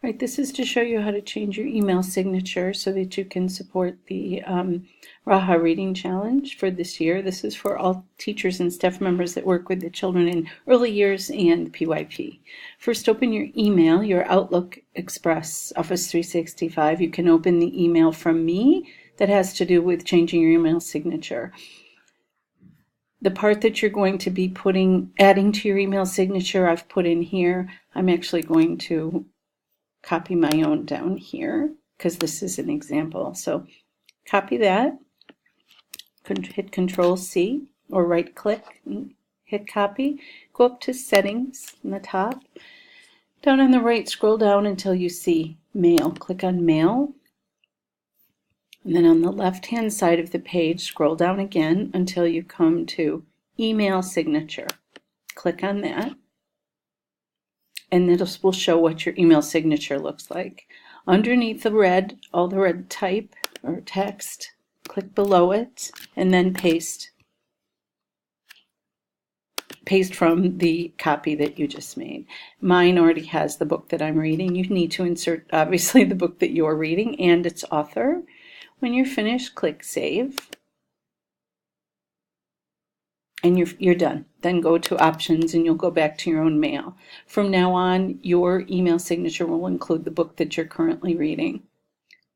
Right, this is to show you how to change your email signature so that you can support the Raha Reading Challenge for this year. This is for all teachers and staff members that work with the children in early years and PYP. First, open your email, your Outlook Express Office 365. You can open the email from me that has to do with changing your email signature. The part that you're going to be adding to your email signature, I've put in here. I'm actually going to copy my own down here because this is an example. So copy that, hit Control C or right click, hit copy, go up to settings in the top. Down on the right, scroll down until you see mail. Click on mail. And then on the left hand side of the page, scroll down again until you come to email signature. Click on that. And this will show what your email signature looks like. Underneath all the red type or text, click below it and then paste from the copy that you just made. Mine already has the book that I'm reading. You need to insert obviously the book that you're reading and its author. When you're finished, click Save. And you're done. Then go to options and you'll go back to your own mail. From now on, your email signature will include the book that you're currently reading.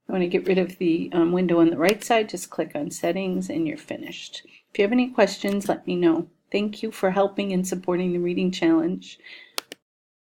You want to get rid of the window on the right side, just click on settings and you're finished. If you have any questions, let me know. Thank you for helping and supporting the Reading Challenge.